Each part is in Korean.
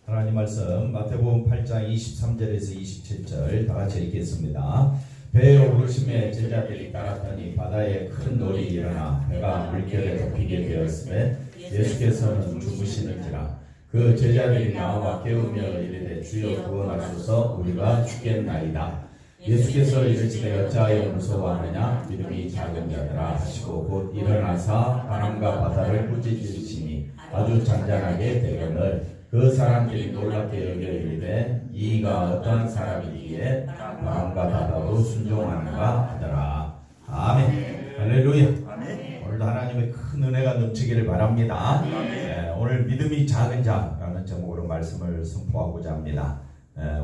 하나님 말씀 마태복음 8장 23절에서 27절 다 같이 읽겠습니다. 배에 오르심에 제자들이 따랐더니 바다에 큰 놀이 일어나 배가 물결에 덮이게 되었으며 예수께서는 주무시는지라. 그 제자들이 나와 깨우며 이르되 주여 구원하소서 우리가 죽겠나이다. 예수께서 이르시되 어찌하여 무서워하느냐 믿음이 작은 자들아 하시고 곧 일어나사 바람과 바다를 꾸짖으시니 아주 잔잔하게 되거늘 그 사람들이 놀랍게 여겨 이르되 이가 어떠한 사람이기에 바람과 바다도 순종하는가 하더라. 아멘. 할렐루야. 오늘도 하나님의 큰 은혜가 넘치기를 바랍니다. 오늘 믿음이 작은 자라는 제목으로 말씀을 선포하고자 합니다.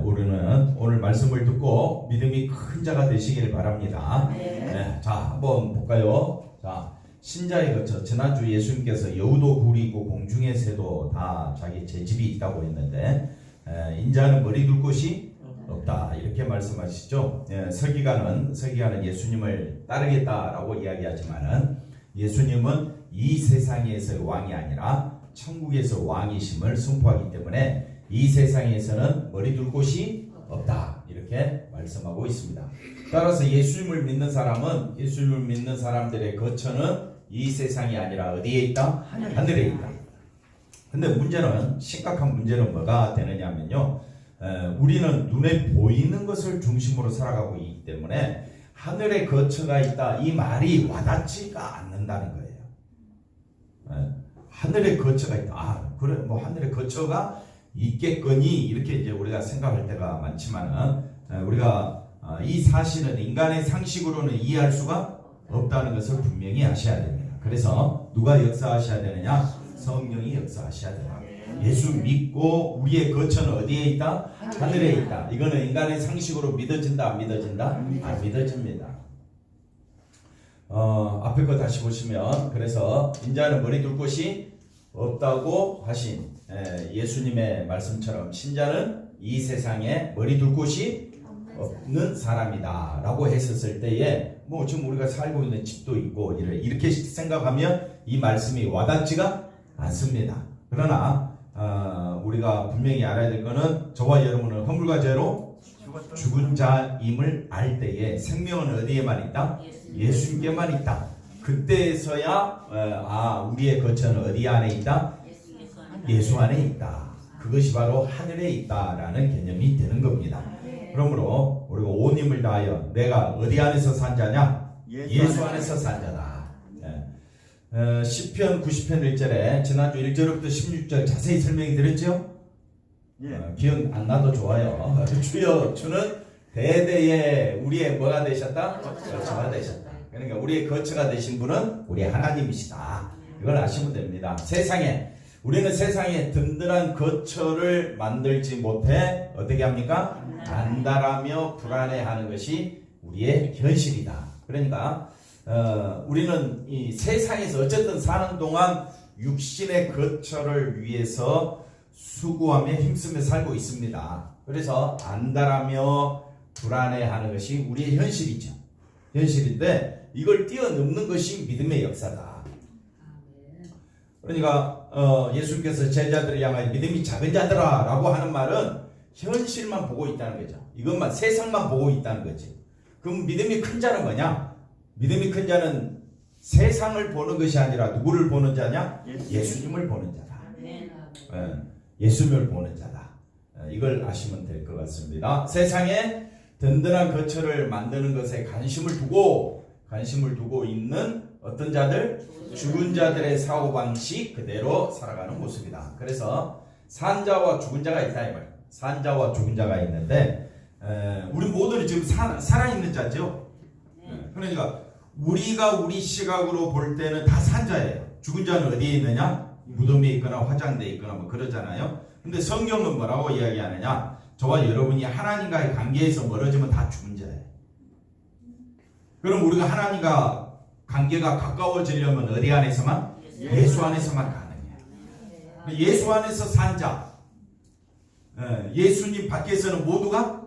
우리는 오늘 말씀을 듣고 믿음이 큰 자가 되시기를 바랍니다. 자, 한번 볼까요? 자, 신자에 거쳐 지난주 예수님께서 여우도 굴이 있고 공중의 새도 다 자기 제 집이 있다고 했는데 인자는 머리 둘 곳이 없다 이렇게 말씀하시죠. 서기관은 예수님을 따르겠다라고 이야기하지만은 예수님은 이 세상에서의 왕이 아니라 천국에서 왕이심을 선포하기 때문에 이 세상에서는 머리 둘 곳이 없다 이렇게 말씀하고 있습니다. 따라서 예수님을 믿는 사람들의 거처는 이 세상이 아니라 어디에 있다? 하늘에 있다. 근데 심각한 문제는 뭐가 되느냐면요, 우리는 눈에 보이는 것을 중심으로 살아가고 있기 때문에 하늘에 거처가 있다 이 말이 와닿지가 않는다는 거예요. 하늘에 거처가 있다. 그래 뭐 하늘에 거처가 있겠거니 이렇게 이제 우리가 생각할 때가 많지만은 우리가 이 사실은 인간의 상식으로는 이해할 수가 없다는 것을 분명히 아셔야 됩니다. 그래서 누가 역사하셔야 되느냐? 성령이 역사하셔야 됩니다. 예수 믿고 우리의 거처는 어디에 있다? 하늘에 있다. 이거는 인간의 상식으로 믿어진다 안 믿어진다? 안 믿어집니다. 앞에 거 다시 보시면 그래서 인자는 머리 둘 곳이 없다고 하신 예수님의 말씀처럼 신자는 이 세상에 머리 둘 곳이 없는 사람이다 라고 했었을 때에 뭐 지금 우리가 살고 있는 집도 있고 이렇게 생각하면 이 말씀이 와닿지가 않습니다. 그러나 우리가 분명히 알아야 될 것은 저와 여러분은 허물과 죄로 죽은 자임을 알 때에 생명은 어디에만 있다? 예수님께만 있다. 그때서야 우리의 거처는 어디 안에 있다? 예수 안에 있다. 그것이 바로 하늘에 있다라는 개념이 되는 겁니다. 그러므로 우리가 온 힘을 다하여 내가 어디 안에서 산 자냐? 예수 안에서 산 자다. 시편 90편 1절에 지난주 1절부터 16절 자세히 설명이 드렸죠? 기억 안 나도 좋아요. 주여 주는 대대에 우리의 뭐가 되셨다? 거처가 되셨다. 그러니까 우리의 거처가 되신 분은 우리 하나님이시다. 이걸 아시면 됩니다. 우리는 세상에 든든한 거처를 만들지 못해 어떻게 합니까? 안달하며 불안해하는 것이 우리의 현실이다. 그러니까 우리는 이 세상에서 어쨌든 사는 동안 육신의 거처를 위해서 수고하며 힘쓰며 살고 있습니다. 그래서 안달하며 불안해하는 것이 우리의 현실인데 이걸 뛰어넘는 것이 믿음의 역사다. 그러니까 예수님께서 제자들을 향하여 믿음이 작은 자들아 라고 하는 말은 현실만 보고 있다는 거죠. 이것만 세상만 보고 있다는 거지. 그럼 믿음이 큰 자는 뭐냐? 믿음이 큰 자는 세상을 보는 것이 아니라 누구를 보는 자냐? 예수님을 보는 자다. 예수님을 보는 자다. 이걸 아시면 될 것 같습니다. 세상에 든든한 거처를 만드는 것에 관심을 두고 있는 어떤 자들? 죽은 자들의 사고방식 그대로 살아가는 모습이다. 그래서 산자와 죽은 자가 있다 이 말이에요. 산자와 죽은 자가 있는데 우리 모두는 지금 살아있는 자죠. 그러니까 우리가 우리 시각으로 볼 때는 다 산자예요. 죽은 자는 어디에 있느냐? 무덤에 있거나 화장대에 있거나 뭐 그러잖아요. 근데 성경은 뭐라고 이야기하느냐? 저와 여러분이 하나님과의 관계에서 멀어지면 다 죽은 자예요. 그럼 우리가 하나님과 관계가 가까워지려면 어디 안에서만? 예수 안에서만 가능해요. 예수 안에서 산 자, 예수님 밖에서는 모두가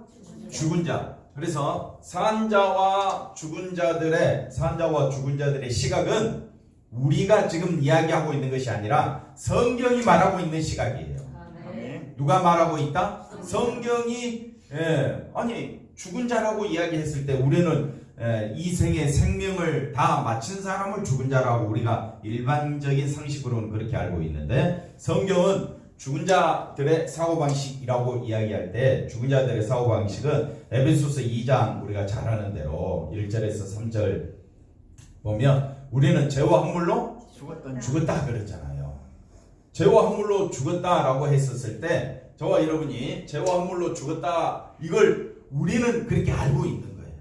죽은 자. 그래서 산자와 죽은 자들의 시각은 우리가 지금 이야기하고 있는 것이 아니라 성경이 말하고 있는 시각이에요. 누가 말하고 있다? 성경이 아니 죽은 자라고 이야기했을 때 우리는 이 생에 생명을 다 마친 사람을 죽은 자라고 우리가 일반적인 상식으로는 그렇게 알고 있는데 성경은 죽은 자들의 사고방식이라고 이야기할 때 죽은 자들의 사고방식은 에베소서 2장 우리가 잘 아는 대로 1절에서 3절 보면 우리는 죄와 함물로 죽었다 그랬잖아요. 죄와 함물로 죽었다라고 했었을 때 저와 여러분이 죄와 함물로 죽었다 이걸 우리는 그렇게 알고 있는 거예요.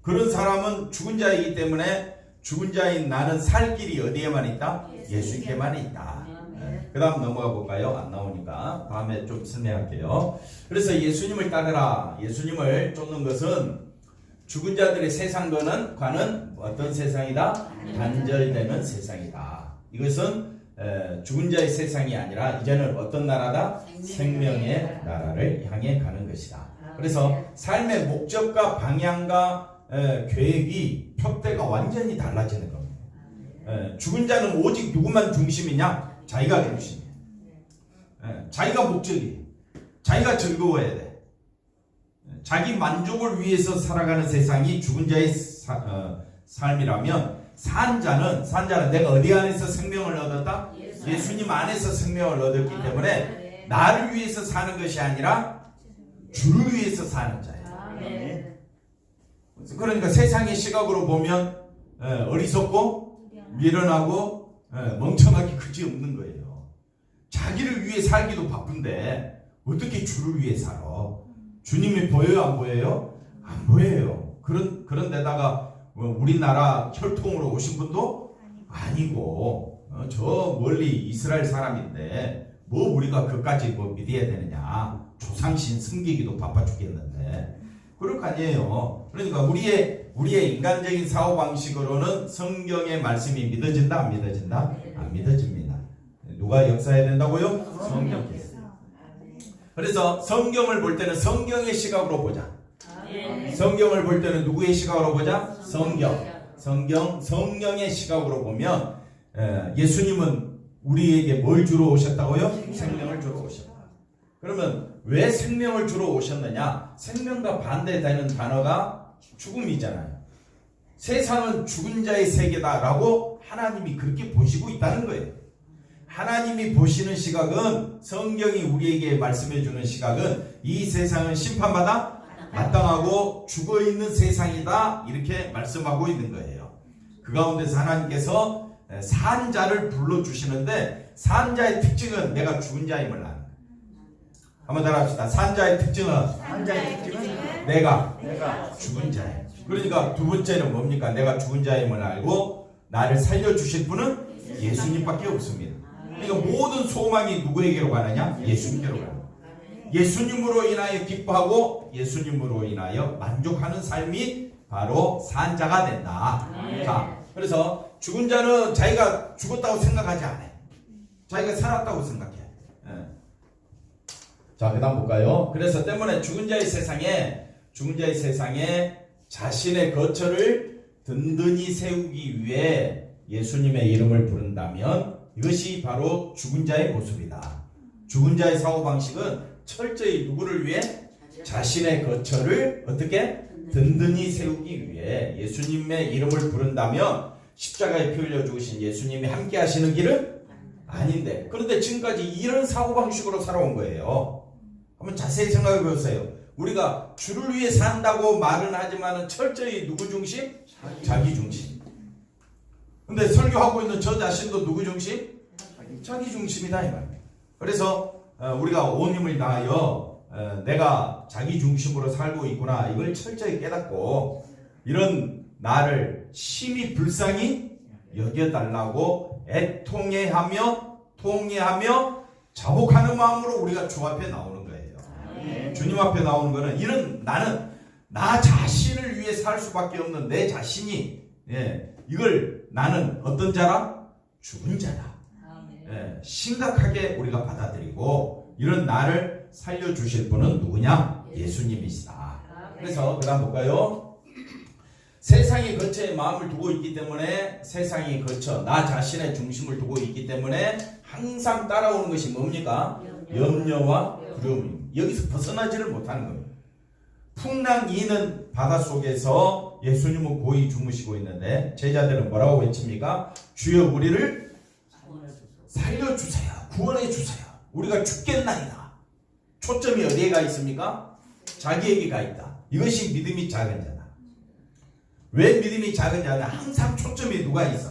그런 사람은 죽은 자이기 때문에 죽은 자인 나는 살 길이 어디에만 있다? 예수님께만 있다. 그 다음 넘어가 볼까요? 안 나오니까 다음에 좀 설명할게요. 그래서 예수님을 따르라. 예수님을 쫓는 것은 죽은 자들의 세상과는 어떤 세상이다? 단절되는 세상이다. 이것은 죽은 자의 세상이 아니라 이제는 어떤 나라다? 생명의 나라를 향해 가는 것이다. 그래서 삶의 목적과 방향과 계획이 푯대가 완전히 달라지는 겁니다. 죽은 자는 오직 누구만 중심이냐? 자기가 중심이에요. 자기가 목적이에요. 자기가 즐거워야 돼. 자기 만족을 위해서 살아가는 세상이 죽은 자의 삶이라면 산 자는 내가 어디 안에서 생명을 얻었다? 예수님 안에서 생명을 얻었기 때문에 나를 위해서 사는 것이 아니라 주를 위해서 사는 자예요. 그러니까 세상의 시각으로 보면 어리석고 미련하고 멍청하게 그지없는 거예요. 자기를 위해 살기도 바쁜데 어떻게 주를 위해 살아? 주님이 보여요? 안 보여요? 안 보여요. 그런 데다가 우리나라 혈통으로 오신 분도 아니고 저 멀리 이스라엘 사람인데 뭐 우리가 그까지 뭐 믿어야 되느냐? 조상신 섬기기도 바빠 죽겠는데 그럴 거 아니에요. 그러니까 우리의 인간적인 사고방식으로는 성경의 말씀이 믿어진다? 안 믿어진다? 안 믿어집니다. 누가 역사해야 된다고요? 성경께서. 그래서 성경을 볼 때는 성경의 시각으로 보자. 성경을 볼 때는 누구의 시각으로 보자? 성령의 시각으로 보면 예수님은 우리에게 뭘 주러 오셨다고요? 생명을 주러 오셨다. 그러면 왜 생명을 주러 오셨느냐? 생명과 반대되는 단어가 죽음이잖아요. 세상은 죽은 자의 세계다라고 하나님이 그렇게 보시고 있다는 거예요. 하나님이 보시는 시각은 성경이 우리에게 말씀해 주는 시각은 이 세상은 심판받아 마땅하고 죽어있는 세상이다 이렇게 말씀하고 있는 거예요. 그 가운데서 하나님께서 산 자를 불러주시는데 산 자의 특징은 내가 죽은 자임을 아는 거예요. 한번 따라합시다. 산 자의 특징은 내가 죽은 자예요. 그러니까 두 번째는 뭡니까? 내가 죽은 자임을 알고 나를 살려주실 분은 예수님밖에 없습니다. 그러니까 모든 소망이 누구에게로 가느냐? 예수님께로 가는 거예요. 예수님으로 인하여 기뻐하고 예수님으로 인하여 만족하는 삶이 바로 산 자가 된다. 자, 그래서 죽은 자는 자기가 죽었다고 생각하지 않아요. 자기가 살았다고 생각해. 자, 그 다음 볼까요? 그래서 때문에 죽은 자의 세상에 자신의 거처를 든든히 세우기 위해 예수님의 이름을 부른다면 이것이 바로 죽은 자의 모습이다. 죽은 자의 사고방식은 철저히 누구를 위해? 자신의 거처를 어떻게? 든든히 세우기 위해 예수님의 이름을 부른다면 십자가에 피 흘려 죽으신 예수님이 함께 하시는 길은 아닌데 그런데 지금까지 이런 사고방식으로 살아온 거예요. 한번 자세히 생각해 보세요. 우리가 주를 위해 산다고 말은 하지만 철저히 누구 중심? 자기 중심. 근데 설교하고 있는 저 자신도 누구 중심? 자기 중심이다 이 말이에요. 그래서 우리가 온 힘을 다하여 내가 자기 중심으로 살고 있구나 이걸 철저히 깨닫고 이런 나를 심히 불쌍히 여겨달라고 애통해하며 통해하며 자복하는 마음으로 우리가 주 앞에 나오는 거예요. 주님 앞에 나오는 거는 이런 나는 나 자신을 위해 살 수밖에 없는 내 자신이 이걸 나는 어떤 자라? 죽은 자다. 심각하게 우리가 받아들이고 이런 나를 살려주실 분은 누구냐? 예수님이시다. 그래서 그 다음 볼까요? 세상의 거처에 마음을 두고 있기 때문에 세상의 거처 나 자신의 중심을 두고 있기 때문에 항상 따라오는 것이 뭡니까? 염려와 두려움입니다. 여기서 벗어나지를 못하는 겁니다. 풍랑 이는 바닷속에서 예수님은 고이 주무시고 있는데 제자들은 뭐라고 외칩니까? 주여 우리를 살려주세요. 구원해주세요. 우리가 죽겠나이다. 초점이 어디에 가 있습니까? 자기에게 가 있다. 이것이 믿음이 작은 자다. 왜 믿음이 작은 자냐? 항상 초점이 누가 있어?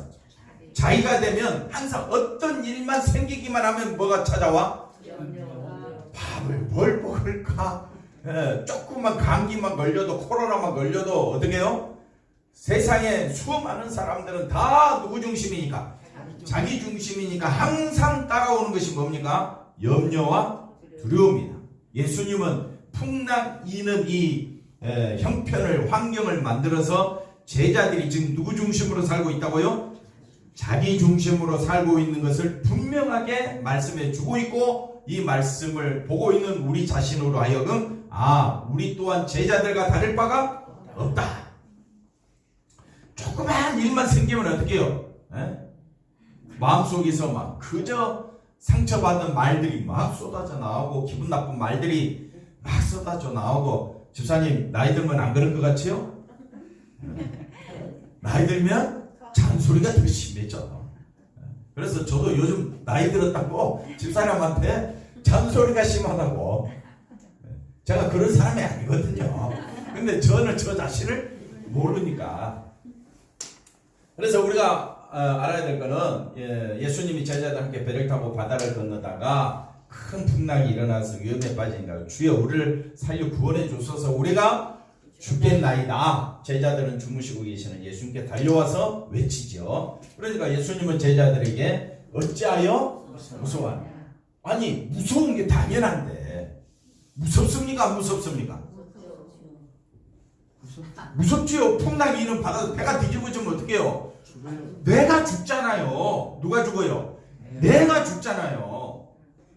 자기가 되면 항상 어떤 일만 생기기만 하면 뭐가 찾아와? 밥을 뭘 먹을까? 조금만 감기만 걸려도 코로나만 걸려도 어떻게 해요? 세상에 수많은 사람들은 다 누구 중심이니까? 자기 중심이니까 항상 따라오는 것이 뭡니까? 염려와 두려움이다. 예수님은 풍랑 이는 이 형편을 환경을 만들어서 제자들이 지금 누구 중심으로 살고 있다고요? 자기 중심으로 살고 있는 것을 분명하게 말씀해 주고 있고 이 말씀을 보고 있는 우리 자신으로 하여금 우리 또한 제자들과 다를 바가 없다. 조그만 일만 생기면 어떻게 해요? 마음속에서 막 그저 상처받은 말들이 막 쏟아져 나오고 기분 나쁜 말들이 막 쏟아져 나오고 집사님 나이 들면 안 그럴 것 같지요? 나이 들면 잔소리가 더 심해져. 그래서 저도 요즘 나이 들었다고 집사람한테 잔소리가 심하다고. 제가 그런 사람이 아니거든요. 근데 저는 저 자신을 모르니까. 그래서 우리가 알아야 될 거는 예수님이 제자들과 함께 배를 타고 바다를 건너다가 큰 풍랑이 일어나서 위험에 빠지니까 주여 우리를 살려 구원해 주소서 우리가 죽겠나이다. 제자들은 주무시고 계시는 예수님께 달려와서 외치죠. 그러니까 예수님은 제자들에게 어찌하여 무서워하냐. 아니 무서운 게 당연한데 무섭습니까? 안 무섭습니까? 무섭지요. 풍랑이 이는 바다에서 배가 뒤집어지면 어떻게 해요? 내가 죽잖아요. 누가 죽어요? 내가 죽잖아요.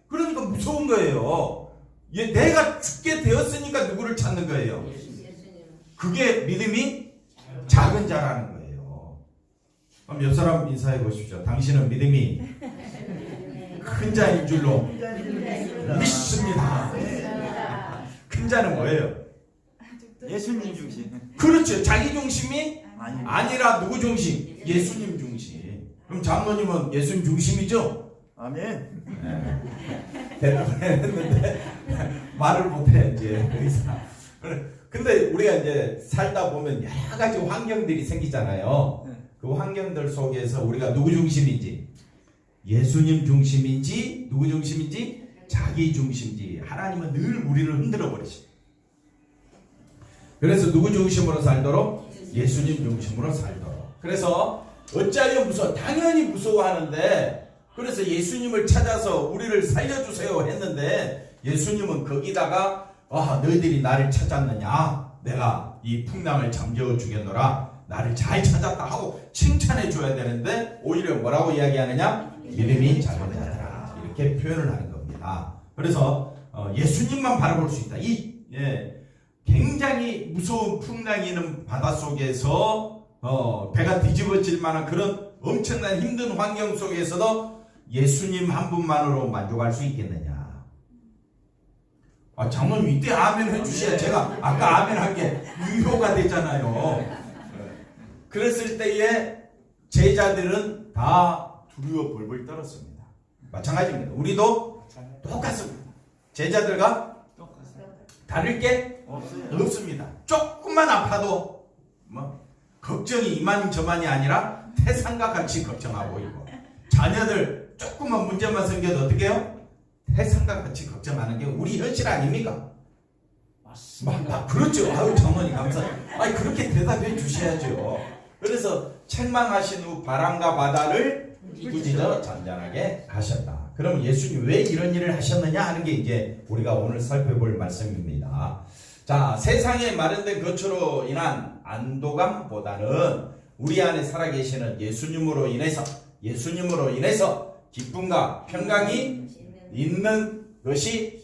그러니까 무서운 거예요. 내가 죽게 되었으니까 누구를 찾는 거예요? 그게 믿음이 작은 자라는 거예요. 그럼 옆 사람 인사해 보십시오. 당신은 믿음이 큰 자인 줄로 믿습니다. 큰 자는 뭐예요? 예수님 중심. 그렇죠. 자기 중심이 아니라 누구 중심? 예수님 중심. 그럼 장로님은 예수님 중심이죠? 아멘. 대답을 했는데 말을 못해 이제 더 이상. 근데 우리가 이제 살다 보면 여러 가지 환경들이 생기잖아요. 그 환경들 속에서 우리가 누구 중심인지, 예수님 중심인지, 누구 중심인지, 자기 중심인지 하나님은 늘 우리를 흔들어 버리십니다. 그래서 누구 중심으로 살도록? 예수님 중심으로 살도록. 그래서 어찌하여 무서워? 당연히 무서워하는데 그래서 예수님을 찾아서 우리를 살려주세요 했는데 예수님은 거기다가 너희들이 나를 찾았느냐? 내가 이 풍랑을 잠재워 주겠노라. 나를 잘 찾았다 하고 칭찬해 줘야 되는데 오히려 뭐라고 이야기하느냐? 믿음이 작은 자들아. 이렇게 표현을 하는 겁니다. 그래서 예수님만 바라볼 수 있다. 굉장히 무서운 풍랑이 있는 바닷속에서 배가 뒤집어질 만한 그런 엄청난 힘든 환경 속에서도 예수님 한 분만으로 만족할 수 있겠느냐? 장로님 이때 아멘 해주셔야 제가 아까 아멘 한 게 유효가 되잖아요. 그랬을 때에 제자들은 다 두려워 벌벌 떨었습니다. 마찬가지입니다. 우리도 똑같습니다. 제자들과 다를 게 없습니다. 조금만 아파도 걱정이 이만저만이 아니라 태산과 같이 걱정하고 있고 자녀들 조금만 문제만 생겨도 어떻게 해요? 태산과 같이 걱정하는 게 우리 현실 아닙니까? 맞습니다. 그렇죠. 아유 장모님 감사해요. 그렇게 대답해 주셔야죠. 그래서 책망하신 후 바람과 바다를 꾸짖어 잔잔하게 하셨다. 그럼 예수님 왜 이런 일을 하셨느냐 하는 게 이제 우리가 오늘 살펴볼 말씀입니다. 자, 세상에 마련된 것으로 인한 안도감보다는 우리 안에 살아계시는 예수님으로 인해서 기쁨과 평강이 있는 것이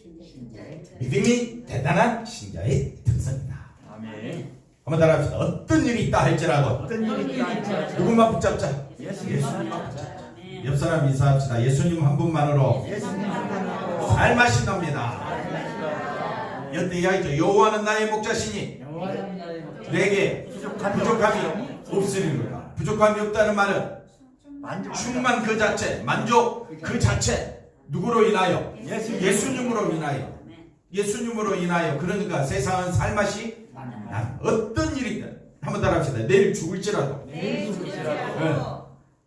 믿음이 대단한 신자의 특성이다. 아멘. 한번 따라합시다. 어떤 일이 있다 할지라도 누구만 붙잡자? 예수님만 옆 사람 인사합시다. 예수님 한 분만으로 살마신답니다. 여태 이야기죠. 여호와는 나의 목자시니 내게 부족함이 없으리로다. 부족함이 없다는 말은 충만 그 자체, 만족 그 자체. 누구로 인하여? 예수님으로 인하여. 예수님으로 인하여. 그러니까 세상은 살맛이 난 어떤 일이든 한번 따라합시다. 내일 죽을지라도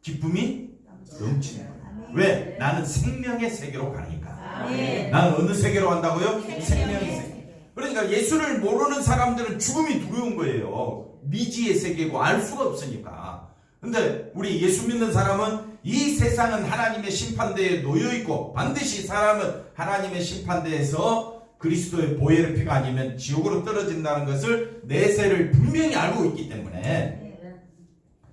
기쁨이 넘치는 거예요. 왜? 나는 생명의 세계로 가니까. 나는 어느 세계로 간다고요? 생명의 세계. 그러니까 예수를 모르는 사람들은 죽음이 두려운 거예요. 미지의 세계고 알 수가 없으니까. 근데 우리 예수 믿는 사람은 이 세상은 하나님의 심판대에 놓여 있고 반드시 사람은 하나님의 심판대에서 그리스도의 보혈의 피가 아니면 지옥으로 떨어진다는 것을 내세를 분명히 알고 있기 때문에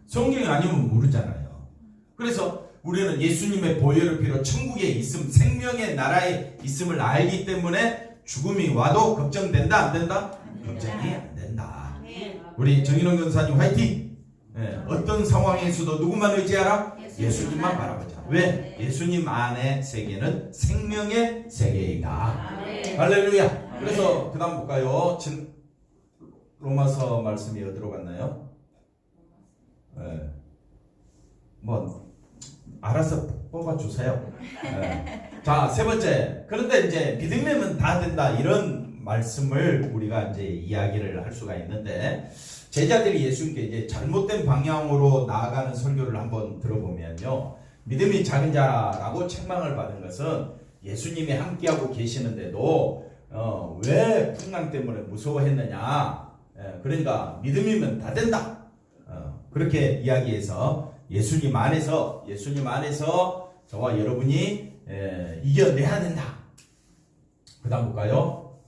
성경이 아니면 모르잖아요. 그래서 우리는 예수님의 보혈의 피로 천국에 있음, 생명의 나라에 있음을 알기 때문에 죽음이 와도 걱정된다 안 된다? 걱정이 안 된다. 우리 정인원 권사님 화이팅! 어떤 상황에서도 누구만 의지하라? 예수님만 바라보자. 왜? 예수님 안의 세계는 생명의 세계이다. 할렐루야. 그래서 그 다음 볼까요? 로마서 말씀이 어디로 갔나요? 뭐 알아서 뽑아주세요. 자, 세 번째. 그런데 이제 믿음이면 다 된다. 이런 말씀을 우리가 이제 이야기를 할 수가 있는데, 제자들이 예수님께 이제 잘못된 방향으로 나아가는 설교를 한번 들어보면요. 믿음이 작은 자라고 책망을 받은 것은 예수님이 함께하고 계시는데도 왜 풍랑 때문에 무서워했느냐. 그러니까 믿음이면 다 된다. 그렇게 이야기해서 예수님 안에서 저와 여러분이 이겨내야 된다. 그 다음 볼까요?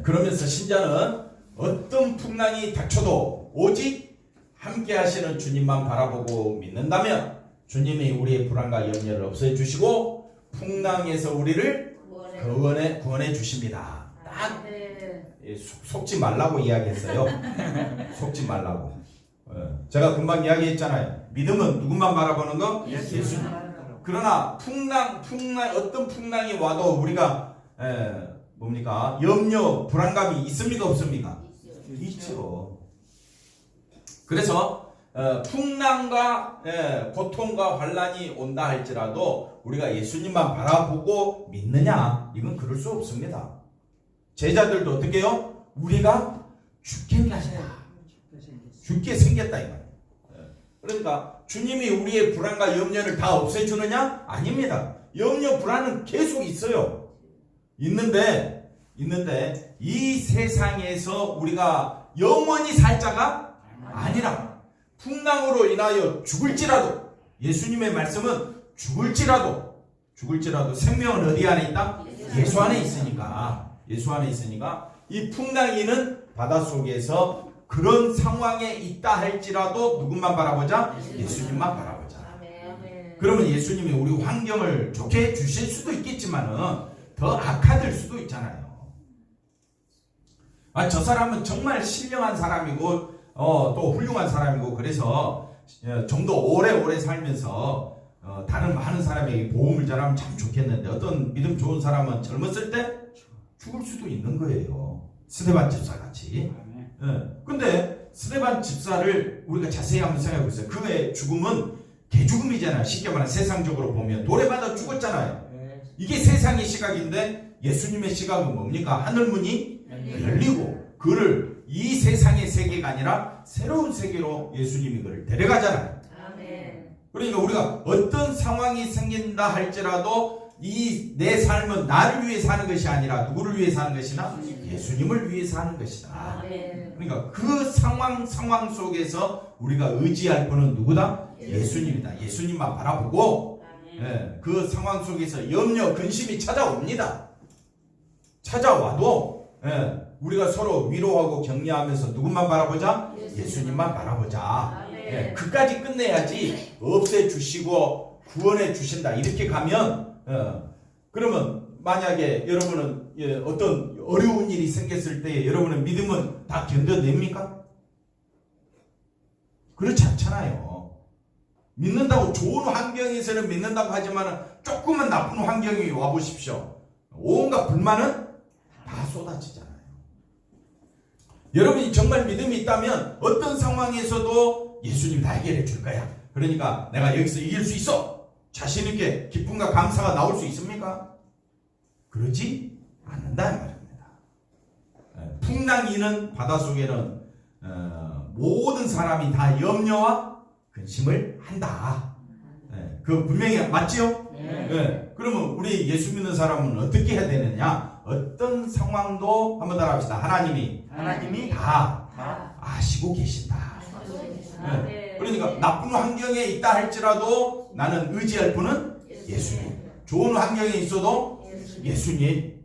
그러면서 신자는 어떤 풍랑이 닥쳐도 오직 함께 하시는 주님만 바라보고 믿는다면 주님이 우리의 불안과 염려를 없애주시고 풍랑에서 우리를 구원해 주십니다. 딱 속지 말라고 이야기했어요. 속지 말라고. 제가 금방 이야기했잖아요. 믿음은 누구만 바라보는 거? 예수님. 그러나 어떤 풍랑이 와도 우리가 뭡니까? 염려, 불안감이 있습니까? 없습니까? 있죠. 그래서 풍랑과 고통과 환란이 온다 할지라도 우리가 예수님만 바라보고 믿느냐? 이건 그럴 수 없습니다. 제자들도 어떻게 해요? 우리가 죽겠다. 죽게 생겼다 이거예요. 그러니까 주님이 우리의 불안과 염려를 다 없애주느냐? 아닙니다. 염려, 불안은 계속 있어요. 있는데 이 세상에서 우리가 영원히 살 자가 아니라 풍랑으로 인하여 죽을지라도, 예수님의 말씀은 죽을지라도 생명은 어디 안에 있다? 예수 안에 있으니까 이 풍랑이는 바닷속에서 그런 상황에 있다 할지라도 누군만 바라보자? 예수님만 바라보자. 그러면 예수님이 우리 환경을 좋게 해주실 수도 있겠지만은 더 악화될 수도 있잖아요. 저 사람은 정말 신령한 사람이고 또 훌륭한 사람이고 그래서 좀 더 오래 살면서 다른 많은 사람에게 복음을 전하면 참 좋겠는데 어떤 믿음 좋은 사람은 젊었을 때 죽을 수도 있는 거예요. 스데반 집사 같이. 근데 스데반 집사를 우리가 자세히 한번 생각해 보세요. 그의 죽음은 개죽음이잖아요. 쉽게 말하면 세상적으로 보면 돌에 맞아 죽었잖아요. 이게 세상의 시각인데 예수님의 시각은 뭡니까? 하늘문이 열리고 그를 이 세상의 세계가 아니라 새로운 세계로 예수님이 그를 데려가잖아요. 그러니까 우리가 어떤 상황이 생긴다 할지라도 이 내 삶은 나를 위해 사는 것이 아니라 누구를 위해 사는 것이나 예수님을 위해 사는 것이다. 그러니까 그 상황 속에서 우리가 의지할 분은 누구다? 예수님이다. 예수님만 바라보고 그 상황 속에서 염려, 근심이 찾아옵니다. 찾아와도 우리가 서로 위로하고 격려하면서 누구만 바라보자? 예수님만 바라보자. 그까지 끝내야지 없애주시고 구원해 주신다 이렇게 가면 그러면 만약에 여러분은 어떤 어려운 일이 생겼을 때 여러분의 믿음은 다 견뎌냅니까? 그렇지 않잖아요. 믿는다고 좋은 환경에서는 믿는다고 하지만 조금만 나쁜 환경이 와보십시오. 온갖 불만은 다 쏟아지잖아요. 여러분이 정말 믿음이 있다면 어떤 상황에서도 예수님 다 해결해 줄 거야. 그러니까 내가 여기서 이길 수 있어. 자신 있게 기쁨과 감사가 나올 수 있습니까? 그러지 않는다 말입니다. 풍랑이는 바닷속에는 모든 사람이 다 염려와 근심을 한다. 그 분명히 맞지요? 네. 그러면 우리 예수 믿는 사람은 어떻게 해야 되느냐? 어떤 상황도 한번 따라 합시다. 하나님이 다 아시고 계신다. 네. 그러니까 나쁜 환경에 있다 할지라도 나는 의지할 분은 예수님. 좋은 환경에 있어도 예수님.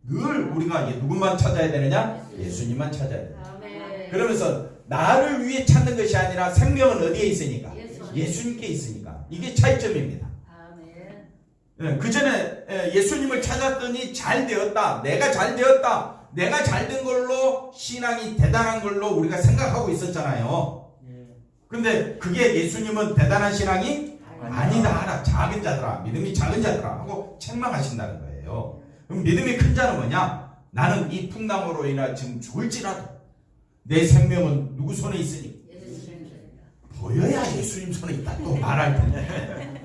늘 우리가 누구만 찾아야 되느냐? 예수님만 찾아야 돼. 그러면서 나를 위해 찾는 것이 아니라 생명은 어디에 있으니까? 예수님께 있으니까. 이게 차이점입니다. 그 전에 예수님을 찾았더니 잘 되었다. 내가 잘 되었다. 내가 잘 된 걸로 신앙이 대단한 걸로 우리가 생각하고 있었잖아요. 근데 그게 예수님은 대단한 신앙이 아니다. 작은 자들아. 믿음이 작은 자들아. 하고 책망하신다는 거예요. 그럼 믿음이 큰 자는 뭐냐? 나는 이 풍랑으로 인해 지금 죽을지라도 내 생명은 누구 손에 있으니? 보여야 예수님 손에 있다. 또 말할 텐데.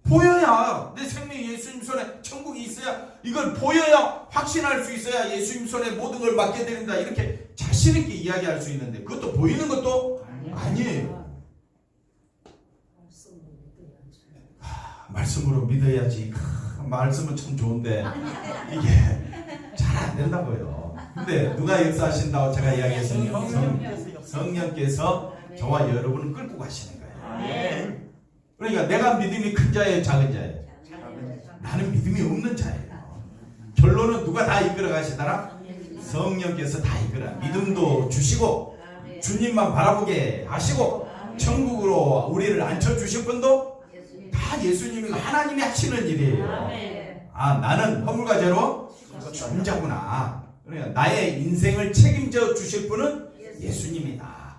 보여야 내 생명이 예수님 손에 천국이 있어야 이걸 보여야 확신할 수 있어야 예수님 손에 모든 걸 맡겨드린다. 이렇게 자신 있게 이야기할 수 있는데 그것도 보이는 것도 아니에요. 말씀으로 믿어야지. 말씀은 참 좋은데 이게 잘 안 된다고요. 근데 누가 역사하신다고 제가 이야기했으니까 성령께서 저와 여러분을 끌고 가시는 거예요. 그러니까 내가 믿음이 큰 자예요, 작은 자예요? 나는 믿음이 없는 자예요. 결론은 누가 다 이끌어 가시더라? 성령께서 다 이끌어. 믿음도 주시고 주님만 바라보게 하시고 천국으로 우리를 앉혀주실 분도 다 예수님이 하나님이 하시는 일이에요. 아, 나는 허물과 죄로 죽은 자구나. 그러니까 나의 인생을 책임져 주실 분은 예수님이다.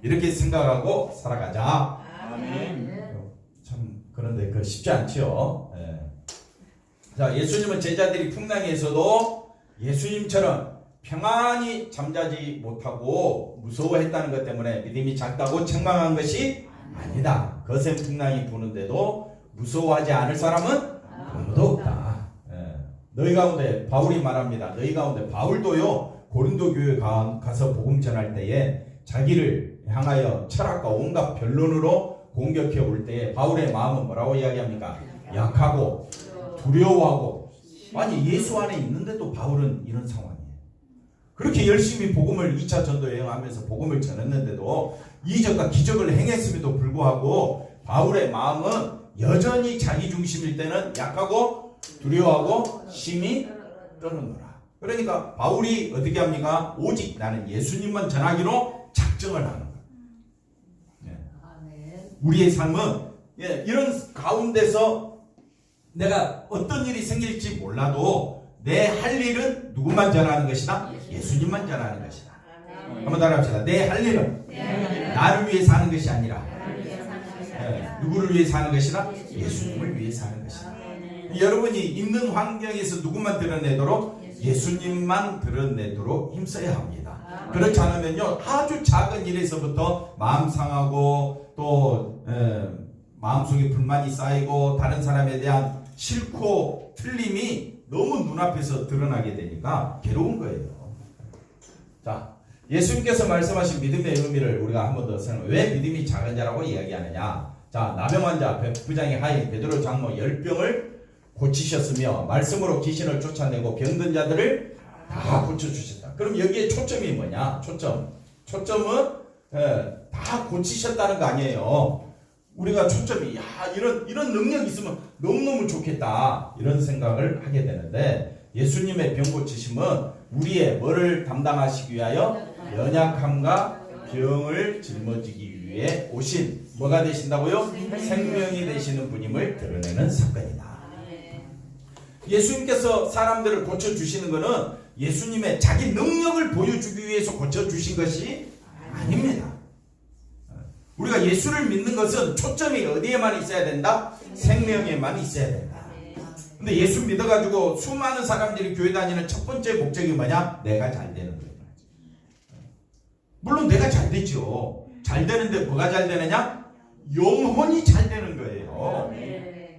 이렇게 생각하고 살아가자. 참 그런데 그 쉽지 않죠. 자, 예수님은 제자들이 풍랑에서도 예수님처럼 평안히 잠자지 못하고 무서워했다는 것 때문에 믿음이 작다고 책망한 것이 아니다. 거센 풍랑이 부는데도 무서워하지 않을 사람은 아무도 없다. 너희 가운데 바울이 말합니다. 너희 가운데 바울도요 고린도 교회 가서 복음 전할 때에 자기를 향하여 철학과 온갖 변론으로 공격해 올 때에 바울의 마음은 뭐라고 이야기합니까? 약하고 두려워하고. 아니 예수 안에 있는데도 바울은 이런 상황이에요. 그렇게 열심히 복음을 2차 전도 여행하면서 복음을 전했는데도 이적과 기적을 행했음에도 불구하고 바울의 마음은 여전히 자기 중심일 때는 약하고 두려워하고 심히 떠는구나. 그러니까 바울이 어떻게 합니까? 오직 나는 예수님만 전하기로 작정을 하는 거예요. 우리의 삶은 이런 가운데서 내가 어떤 일이 생길지 몰라도 내 할 일은 누구만 전하는 것이다? 예수님만 전하는 것이다. 한번 따라합시다. 내 할 일은 나를 위해 사는 것이 아니라 누구를 위해 사는 것이다? 예수님을 위해 사는 것이다. 여러분이 있는 환경에서 누구만 드러내도록 예수님만 드러내도록 힘써야 합니다. 그렇지 않으면요 아주 작은 일에서부터 마음 상하고 또 마음속에 불만이 쌓이고 다른 사람에 대한 싫고 틀림이 너무 눈앞에서 드러나게 되니까 괴로운 거예요. 자, 예수님께서 말씀하신 믿음의 의미를 우리가 한 번 더 설명. 왜 믿음이 작은 자라고 이야기하느냐? 자, 나병 환자 부장의 하인 베드로 장로 10병을 고치셨으며 말씀으로 귀신을 쫓아내고 병든 자들을 다 고쳐주셨다. 그럼 여기에 초점이 뭐냐? 초점은 다 고치셨다는 거 아니에요. 우리가 초점이 이런 능력이 있으면 너무너무 좋겠다 이런 생각을 하게 되는데 예수님의 병 고치심은 우리의 뭐를 담당하시기 위하여 연약함과 병을 짊어지기 위해 오신 뭐가 되신다고요? 생명이 되시는 분임을 드러내는 사건이다. 예수님께서 사람들을 고쳐주시는 것은 예수님의 자기 능력을 보여주기 위해서 고쳐주신 것이 아닙니다. 우리가 예수를 믿는 것은 초점이 어디에만 있어야 된다? 생명에만 있어야 된다. 근데 예수 믿어가지고 수많은 사람들이 교회 다니는 첫 번째 목적이 뭐냐? 내가 잘 되는 거예요. 물론 내가 잘 되죠. 잘 되는데 뭐가 잘 되느냐? 영혼이 잘 되는 거예요.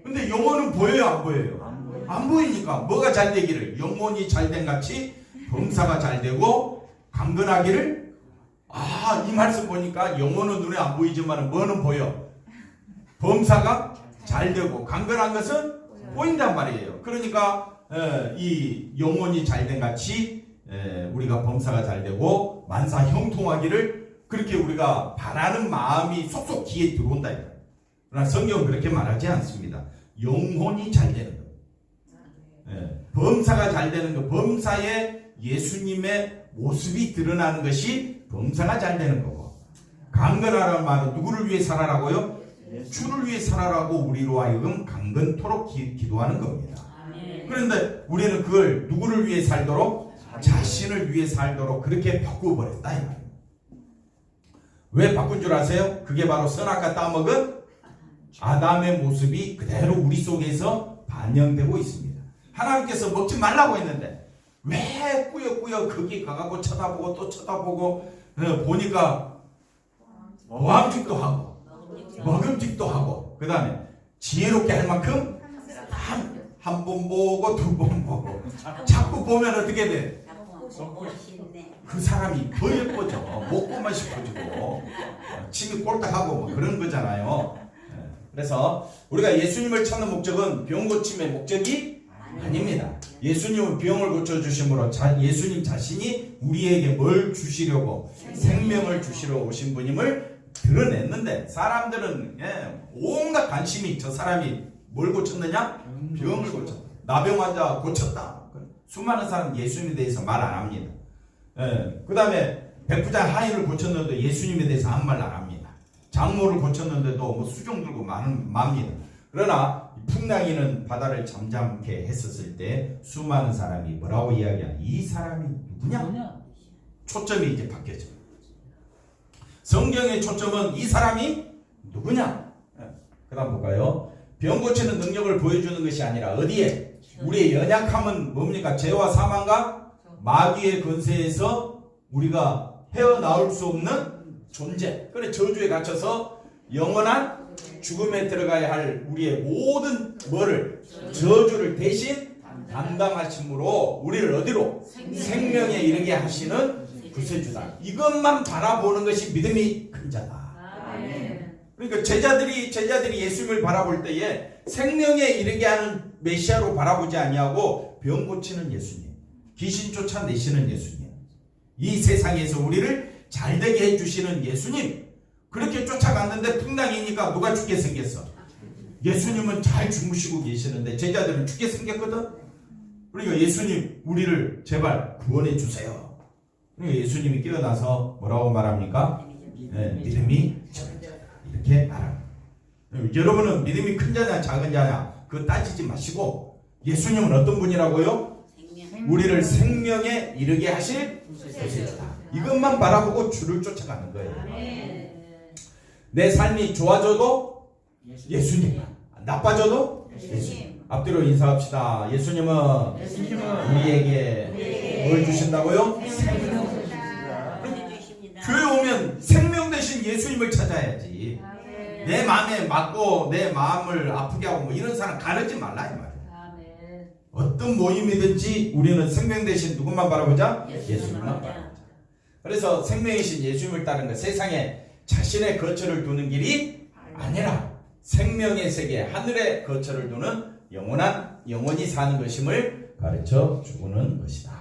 근데 영혼은 보여요, 안 보여요? 안 보이니까 뭐가 잘 되기를? 영혼이 잘 된 같이 범사가 잘 되고 강건하기를. 이 말씀 보니까 영혼은 눈에 안 보이지만 뭐는 보여? 범사가 잘 되고 강건한 것은 보인단 말이에요. 그러니까 이 영혼이 잘 된 같이 우리가 범사가 잘 되고 만사 형통하기를 그렇게 우리가 바라는 마음이 속속 귀에 들어온다. 그러나 성경은 그렇게 말하지 않습니다. 영혼이 잘 되는 것, 범사가 잘 되는 것, 범사에 예수님의 모습이 드러나는 것이 범사가 잘 되는 거고, 강건하라는 말은 누구를 위해 살아라고요? 주를 위해 살아라고 우리로 하여금 강건토록 기도하는 겁니다. 그런데 우리는 그걸 누구를 위해 살도록? 자신을 위해 살도록 그렇게 바꾸어버렸다 이 말이에요. 왜 바꾼 줄 아세요? 그게 바로 선악과 따먹은 아담의 모습이 그대로 우리 속에서 반영되고 있습니다. 하나님께서 먹지 말라고 했는데 왜 꾸역꾸역 거기 가가고 쳐다보고 또 쳐다보고 보니까 모함직도 하고 먹음직도 하고 그 다음에 지혜롭게 할 만큼 한 번 보고 두 번 보고 자꾸 보면 어떻게 돼? 그 사람이 더 예뻐져. 먹고만 싶어지고 침이 꼴딱하고 뭐 그런 거잖아요. 그래서 우리가 예수님을 찾는 목적은 병 고침의 목적이 아닙니다. 예수님은 병을 고쳐주심으로 예수님 자신이 우리에게 뭘 주시려고? 생명을 주시러 오신 분임을 드러냈는데 사람들은 온갖 관심이 저 사람이 뭘 고쳤느냐? 병을 고쳤다. 나병 환자 고쳤다. 수많은 사람 예수님에 대해서 말 안 합니다. 그 다음에 백부장 하인을 고쳤는데 예수님에 대해서 아무 말 안 합니다. 장모를 고쳤는데도 뭐 수종 들고 맙니다. 그러나 풍랑이는 바다를 잠잠케 했었을 때 수많은 사람이 뭐라고 이야기하냐? 이 사람이 누구냐? 초점이 이제 바뀌어져. 성경의 초점은 이 사람이 누구냐? 그 다음 볼까요? 병 고치는 능력을 보여주는 것이 아니라 어디에? 우리의 연약함은 뭡니까? 죄와 사망과 마귀의 권세에서 우리가 헤어나올 수 없는 존재. 그래 저주에 갇혀서 영원한 죽음에 들어가야 할 우리의 모든 뭐를? 저주를 대신 담당하심으로 우리를 어디로? 생명에 이르게 하시는 구세주다. 이것만 바라보는 것이 믿음이 큰 자다. 그러니까 제자들이 예수님을 바라볼 때에 생명에 이르게 하는 메시아로 바라보지 아니하고 병 고치는 예수님, 귀신 쫓아내시는 예수님, 이 세상에서 우리를 잘되게 해주시는 예수님, 그렇게 쫓아갔는데 풍랑이니까 누가 죽게 생겼어? 예수님은 잘 주무시고 계시는데 제자들은 죽게 생겼거든. 그러니까 예수님 우리를 제발 구원해 주세요. 그러니까 예수님이 깨어나서 뭐라고 말합니까? 믿음이 적은 자다 이렇게 말합니다. 여러분은 믿음이 큰 자냐 작은 자냐 그거 따지지 마시고 예수님은 어떤 분이라고요? 우리를 생명에 이르게 하실 구세주다. 이것만 바라보고 주를 쫓아가는 거예요. 내 삶이 좋아져도 예수님, 나빠져도 예수님. 앞뒤로 인사합시다. 예수님은 우리에게 뭘 주신다고요? 교회 오면 생명 대신 예수님을 찾아야지. 내 마음에 맞고 내 마음을 아프게 하고 뭐 이런 사람 가르지 말라 이 말이야. 어떤 모임이든지 우리는 생명 대신 누구만 바라보자? 예수님만 바라보자. 그래서 생명이신 예수님을 따르는 것, 세상에 자신의 거처를 두는 길이 아니라 생명의 세계, 하늘의 거처를 두는 영원히 사는 것임을 가르쳐 주는 것이다.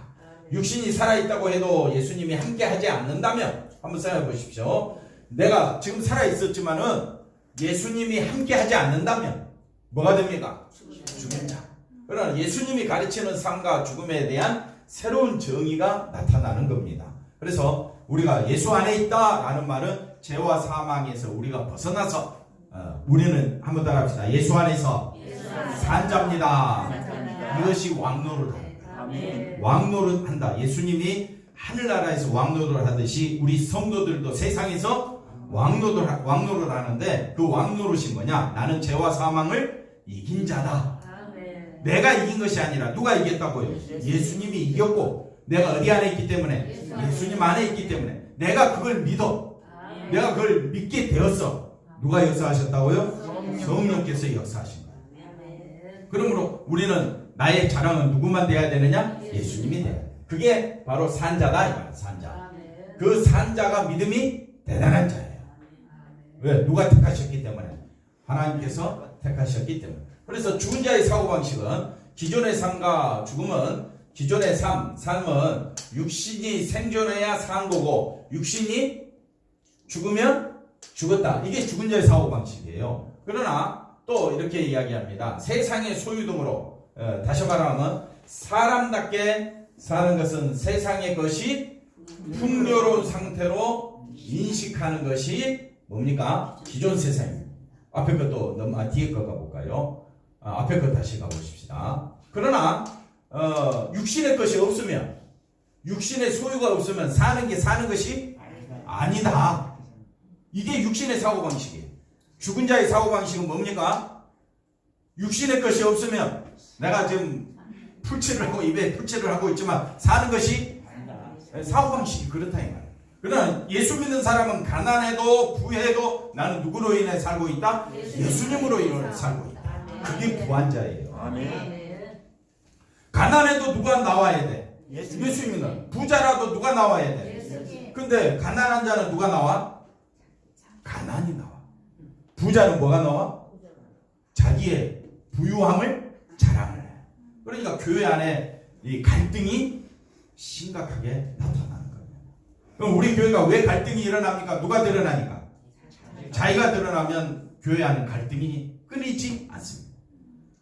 육신이 살아있다고 해도 예수님이 함께 하지 않는다면 한번 생각해 보십시오. 내가 지금 살아있었지만은 예수님이 함께 하지 않는다면 뭐가 됩니까? 죽은 자. 그러나 예수님이 가르치는 삶과 죽음에 대한 새로운 정의가 나타나는 겁니다. 그래서 우리가 예수 안에 있다라는 말은 죄와 사망에서 우리가 벗어나서 우리는 한번 따라합시다. 예수 안에서 산 자입니다. 이것이 왕노릇합니다. 왕노릇한다. 예수님이 하늘나라에서 왕노릇을 하듯이 우리 성도들도 세상에서 왕노릇 하는데 그 왕노릇이 뭐냐? 나는 죄와 사망을 이긴 자다. 내가 이긴 것이 아니라 누가 이겼다고요? 예수님이 이겼고 내가 어디 안에 있기 때문에? 예수님 안에 있기 때문에 내가 그걸 믿어. 내가 그걸 믿게 되었어. 누가 역사하셨다고요? 성령께서 역사하신 거예요. 그러므로 우리는 나의 자랑은 누구만 돼야 되느냐? 예수님이 돼야 돼. 그게 바로 산자다 이 말이야. 산자. 그 산자가 믿음이 대단한 자예요. 왜? 누가 택하셨기 때문에. 하나님께서 택하셨기 때문에. 그래서 죽은 자의 사고방식은 기존의 삶과 죽음은 기존의 삶은 육신이 생존해야 산 거고 육신이 죽으면 죽었다. 이게 죽은 자의 사고방식이에요. 그러나 또 이렇게 이야기합니다. 세상의 소유등으로 다시 말하면 사람답게 사는 것은 세상의 것이 풍요로운 상태로 인식하는 것이 뭡니까? 기존 세상입니다. 앞에 것도 뒤에 거 가볼까요? 앞에 것 다시 가보십시다. 그러나 육신의 것이 없으면 육신의 소유가 없으면 사는 것이 아니다. 이게 육신의 사고방식이에요. 죽은 자의 사고방식은 뭡니까? 육신의 것이 없으면 내가 지금 풀칠을 하고 입에 풀칠을 하고 있지만 사는 것이 사고방식이 그렇다 이 말이에요. 그러나 예수 믿는 사람은 가난해도 부해도 나는 누구로 인해 살고 있다? 예수님으로 인해 살고 있다. 그게 부한자예요. 아멘. 가난해도 누가 나와야 돼? 예수님은. 부자라도 누가 나와야 돼? 근데 가난한 자는 누가 나와? 가난이 나와. 부자는 뭐가 나와? 자기의 부유함을 자랑을 해. 그러니까 교회 안에 이 갈등이 심각하게 나타나는 거예요. 그럼 우리 교회가 왜 갈등이 일어납니까? 누가 드러나니까? 자기가 드러나면 교회 안에 갈등이 끊이지 않습니다.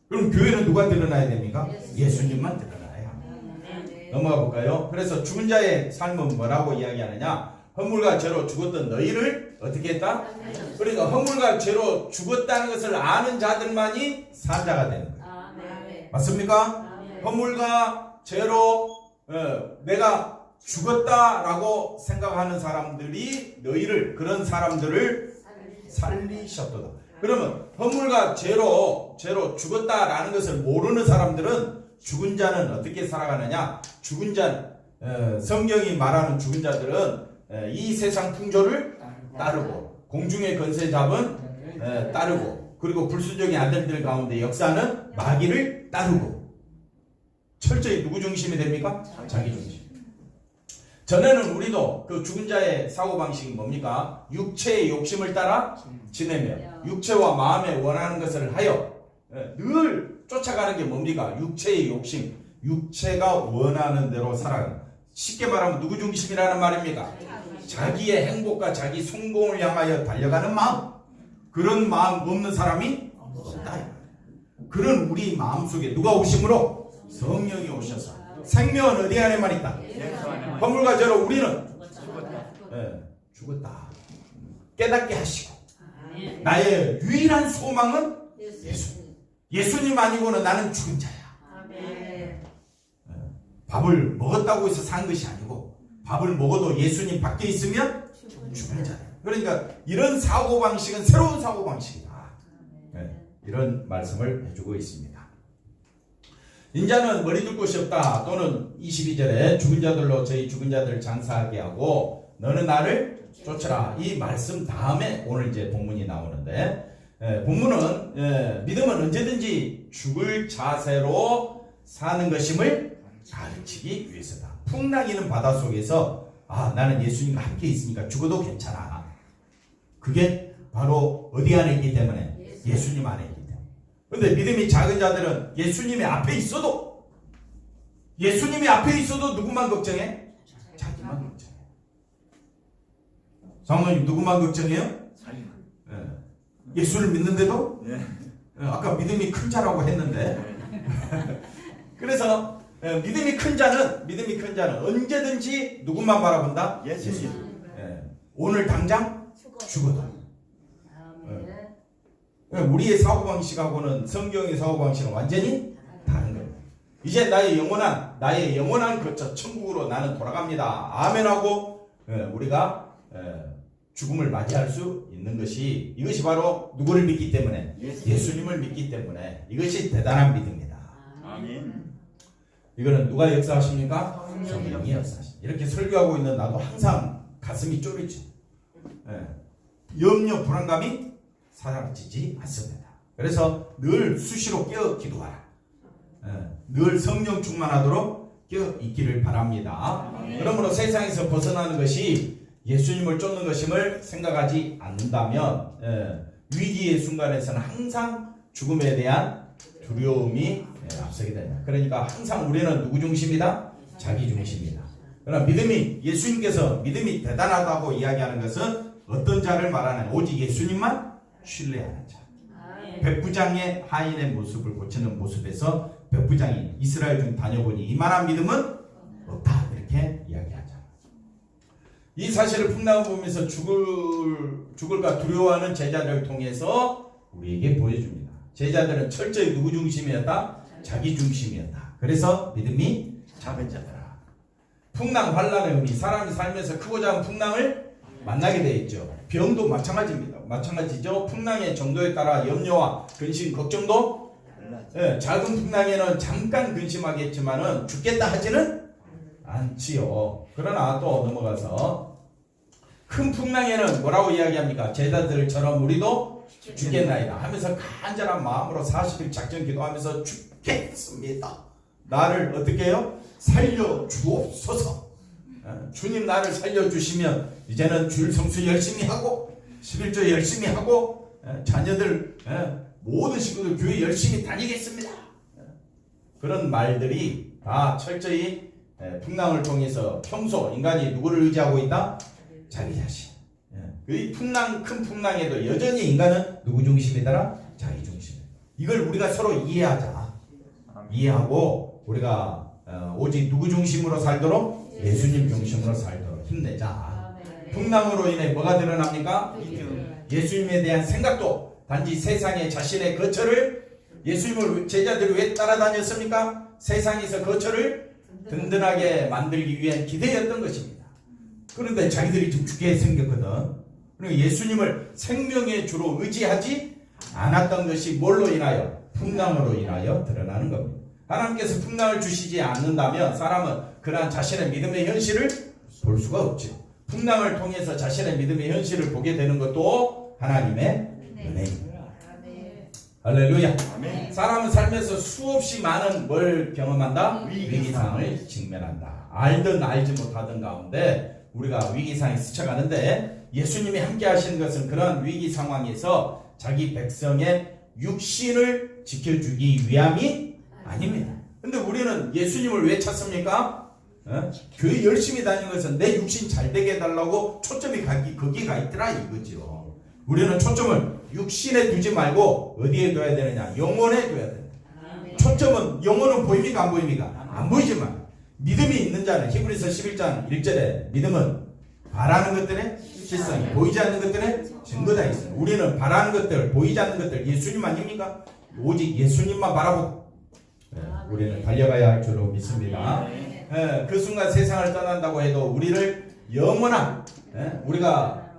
그럼 교회는 누가 드러나야 됩니까? 예수님만 드러나야 합니다. 넘어가 볼까요? 그래서 죽은 자의 삶은 뭐라고 이야기하느냐? 허물과 죄로 죽었던 너희를 어떻게 했다? 그러니까 허물과 죄로 죽었다는 것을 아는 자들만이 산자가 되는 거예요. 맞습니까? 허물과 죄로 내가 죽었다라고 생각하는 사람들이 너희를 그런 사람들을 살리셨도다. 그러면 허물과 죄로 죽었다라는 것을 모르는 사람들은 죽은 자는 어떻게 살아가느냐? 죽은 자 성경이 말하는 죽은 자들은 이 세상 풍조를 따르고 공중의 권세 잡은 따르고 그리고 불순종의 아들들 가운데 역사는 마귀를 따르고 철저히 누구 중심이 됩니까? 자기 중심. 전에는 우리도 그 죽은 자의 사고방식이 뭡니까? 육체의 욕심을 따라 지내며 육체와 마음에 원하는 것을 하여 늘 쫓아가는 게 뭡니까? 육체의 욕심. 육체가 원하는 대로 살아가는. 쉽게 말하면 누구 중심이라는 말입니까? 자기의 행복과 자기 성공을 향하여 달려가는 마음. 그런 마음 없는 사람이 없다. 그런 우리 마음속에 누가 오심으로? 성령이 오셔서 생명은 어디 안에만 있다? 허물과 죄로 우리는 죽었다. 깨닫게 하시고 나의 유일한 소망은 예수님 아니고는 나는 죽은 자야. 밥을 먹었다고 해서 산 것이 아니고 밥을 먹어도 예수님 밖에 있으면 죽은 자야. 그러니까 이런 사고방식은 새로운 사고방식이다. 이런 말씀을 해주고 있습니다. 인자는 머리 둘 곳이 없다. 또는 22절에 죽은 자들로 저희 죽은 자들 장사하게 하고 너는 나를 쫓아라. 이 말씀 다음에 오늘 이제 본문이 나오는데 본문은 믿음은 언제든지 죽을 자세로 사는 것임을 가르치기 위해서다. 풍랑이는 바다 속에서 나는 예수님과 함께 있으니까 죽어도 괜찮아. 그게 바로 어디 안에 있기 때문에? 예수님 안에 있기 때문에. 그런데 믿음이 작은 자들은 예수님이 앞에 있어도 누구만 걱정해? 자기만 걱정해. 장모님 누구만 걱정해요? 예수를 믿는데도? 아까 믿음이 큰 자라고 했는데 그래서 믿음이 큰 자는 언제든지 누구만 바라본다? 예수. 오늘 당장 죽어도. 우리의 사고방식하고는 성경의 사고방식은 완전히 다른 거예요. 이제 나의 영원한 거처 천국으로 나는 돌아갑니다. 아멘하고 우리가 죽음을 맞이할 수 있는 것이 이것이 바로 누구를 믿기 때문에 예수님을 믿기 때문에 이것이 대단한 믿음이다. 아멘. 이거는 누가 역사하십니까? 성령이 역사하십니다. 이렇게 설교하고 있는 나도 항상 가슴이 쫄이죠. 염려 불안감이 사라지지 않습니다. 그래서 늘 수시로 깨어 기도하라. 늘 성령 충만하도록 깨어 있기를 바랍니다. 그러므로 세상에서 벗어나는 것이 예수님을 쫓는 것임을 생각하지 않는다면 위기의 순간에서는 항상 죽음에 대한 두려움이 앞서게 됩니다. 그러니까 항상 우리는 누구 중심이다? 자기 중심이다. 그러나 믿음이 예수님께서 믿음이 대단하다고 이야기하는 것은 어떤 자를 말하는 오직 예수님만 신뢰하는 자. 백부장의 하인의 모습을 고치는 모습에서 백부장이 이스라엘 중 다녀보니 이만한 믿음은 없다 이렇게 이야기하죠. 이 사실을 풍랑을 보면서 죽을까 두려워하는 제자들을 통해서 우리에게 보여줍니다. 제자들은 철저히 누구 중심이었다? 자기 중심이었다. 그래서 믿음이 작은 자더라. 풍랑 환란의 의미, 사람이 살면서 크고 작은 풍랑을 만나게 되어 있죠. 병도 마찬가지입니다. 마찬가지죠. 풍랑의 정도에 따라 염려와 근심, 걱정도 작은 풍랑에는 잠깐 근심하겠지만은 죽겠다 하지는 않지요. 그러나 또 넘어가서 큰 풍랑에는 뭐라고 이야기합니까? 제자들처럼 우리도 죽겠나이다 하면서 간절한 마음으로 40일 작전 기도하면서 죽겠습니다. 나를 어떻게 해요? 살려주옵소서. 주님 나를 살려주시면 이제는 주일 성수 열심히 하고 11조 열심히 하고 자녀들 모든 식구들 교회 열심히 다니겠습니다. 그런 말들이 다 철저히 풍랑을 통해서 평소 인간이 누구를 의지하고 있다? 자기 자신. 이 풍랑, 큰 풍랑에도 여전히 인간은 누구 중심이더라? 자기 중심. 이걸 우리가 서로 이해하자. 이해하고 우리가 오직 누구 중심으로 살도록? 예수님 중심으로 살도록 힘내자. 풍랑으로 인해 뭐가 드러납니까? 예수님에 대한 생각도 단지 세상의 자신의 거처를 예수님을 제자들이 왜 따라다녔습니까? 세상에서 거처를 든든하게 만들기 위한 기대였던 것입니다. 그런데 자기들이 좀 죽게 생겼거든. 그리고 예수님을 생명의 주로 의지하지 않았던 것이 뭘로 인하여? 풍랑으로 인하여 드러나는 겁니다. 하나님께서 풍랑을 주시지 않는다면 사람은 그러한 자신의 믿음의 현실을 볼 수가 없죠. 풍랑을 통해서 자신의 믿음의 현실을 보게 되는 것도 하나님의 은혜입니다. 할렐루야. 사람은 살면서 수없이 많은 뭘 경험한다? 위기상을 직면한다. 알든 알지 못하든 가운데 우리가 위기상에 스쳐가는데 예수님이 함께 하시는 것은 그런 위기 상황에서 자기 백성의 육신을 지켜주기 위함이 아닙니다. 근데 우리는 예수님을 왜 찾습니까? 교회 열심히 다니는 것은 내 육신 잘 되게 해달라고 초점이 거기가 있더라 이거죠. 우리는 초점을 육신에 두지 말고 어디에 둬야 되느냐? 영혼에 둬야 된다. 초점은 영혼은 보입니까? 안 보입니까? 안 보이지만 믿음이 있는 자는 히브리서 11장 1절에 믿음은 바라는 것들의 실상이 보이지 않는 것들의 증거다 있습니다. 우리는 바라는 것들 보이지 않는 것들 예수님 아닙니까? 오직 예수님만 바라보고 우리는 달려가야 할 줄로 믿습니다. 그 순간 세상을 떠난다고 해도 우리를 영원한 우리가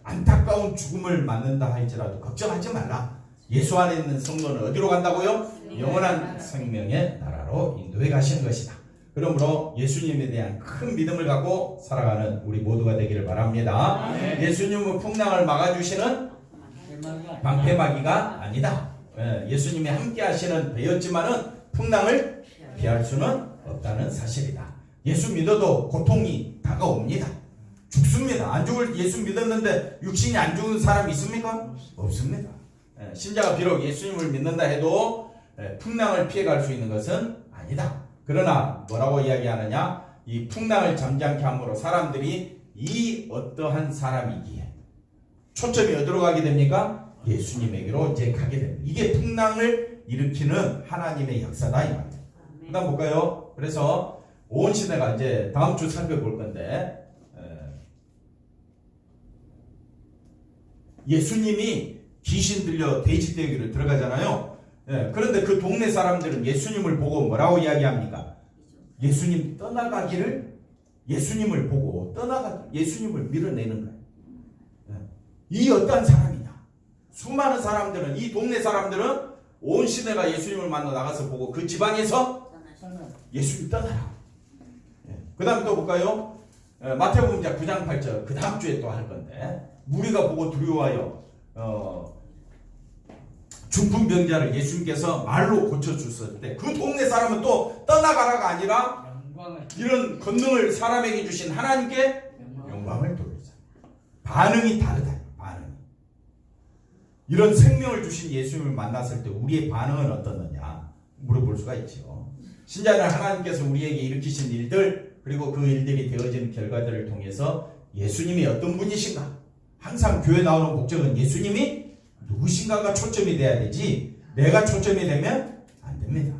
안타까운 죽음을 맞는다 할지라도 걱정하지 말라. 예수 안에 있는 성도는 어디로 간다고요? 영원한 생명의 나라로 인도해 가시는 것이다. 그러므로 예수님에 대한 큰 믿음을 갖고 살아가는 우리 모두가 되기를 바랍니다. 예수님은 풍랑을 막아주시는 방패막이가 아니다. 예수님이 함께 하시는 배였지만은 풍랑을 피할 수는 없다는 사실이다. 예수 믿어도 고통이 다가옵니다. 죽습니다. 안 죽을 예수 믿었는데 육신이 안 죽은 사람이 있습니까? 없습니다. 신자가 비록 예수님을 믿는다 해도 풍랑을 피해갈 수 있는 것은 아니다. 그러나 뭐라고 이야기하느냐? 이 풍랑을 잠잠케 함으로 사람들이 이 어떠한 사람이기에 초점이 어디로 가게 됩니까? 예수님에게로 이제 가게 됩니다. 이게 풍랑을 일으키는 하나님의 역사다 이 말이에요. 그 다음 볼까요? 그래서 온 시대가 이제 다음 주 살펴볼 건데 예수님이 귀신 들려 돼지떼기를 들어가잖아요. 그런데 그 동네 사람들은 예수님을 보고 뭐라고 이야기합니까? 예수님 떠나가기를 예수님을 보고 예수님을 밀어내는 거예요. 이 어떤 사람이냐? 수많은 사람들은, 이 동네 사람들은 온 시내가 예수님을 만나 나가서 보고 그 지방에서 예수님 떠나라. 그 다음에 또 볼까요? 마태복음 9장 8절, 그 다음 주에 또 할 건데, 무리가 보고 두려워하여 중풍병자를 예수님께서 말로 고쳐주셨을 때 그 동네 사람은 또 떠나가라가 아니라 이런 권능을 사람에게 주신 하나님께 영광을 돌리자. 반응이 다르다. 반응이. 이런 생명을 주신 예수님을 만났을 때 우리의 반응은 어떻느냐 물어볼 수가 있죠. 신자는 하나님께서 우리에게 일으키신 일들, 그리고 그 일들이 되어지는 결과들을 통해서 예수님이 어떤 분이신가, 항상 교회 나오는 목적은 예수님이 누구신가가 초점이 돼야 되지, 내가 초점이 되면 안 됩니다.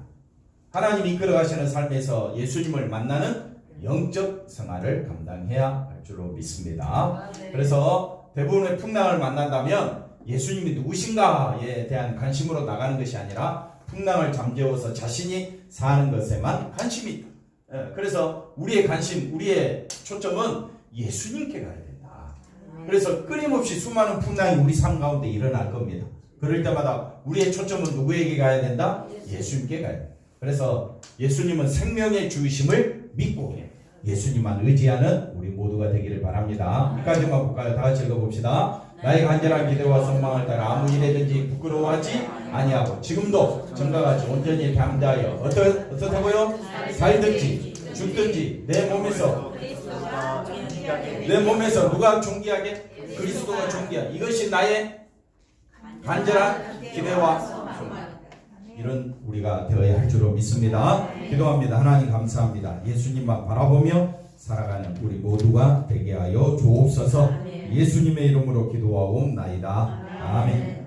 하나님 이끌어 가시는 삶에서 예수님을 만나는 영적 생활을 감당해야 할 줄로 믿습니다. 그래서 대부분의 풍랑을 만난다면 예수님이 누구신가에 대한 관심으로 나가는 것이 아니라 풍랑을 잠재워서 자신이 사는 것에만 관심이 있다. 그래서 우리의 관심, 우리의 초점은 예수님께 가야 된다. 그래서 끊임없이 수많은 풍랑이 우리 삶 가운데 일어날 겁니다. 그럴 때마다 우리의 초점은 누구에게 가야 된다? 예수님께 가야 된다. 그래서 예수님은 생명의 주이심을 믿고 예수님만 의지하는 우리 모두가 되기를 바랍니다. 여기까지만 볼까요? 다 같이 읽어봅시다. 나의 간절한 기대와 소망을 따라 아무 일에든지 부끄러워하지 아니하고 지금도 전과 같이 온전히 담대하여 어떻다고요? 살든지 죽든지 내 몸에서 누가 존귀하게? 그리스도가 존귀하게. 이것이 나의 간절한 기대와 소망. 이런 우리가 되어야 할 줄로 믿습니다. 기도합니다. 하나님 감사합니다. 예수님만 바라보며 살아가는 우리 모두가 되게 하여 주옵소서. 예수님의 이름으로 기도하옵나이다. 아멘.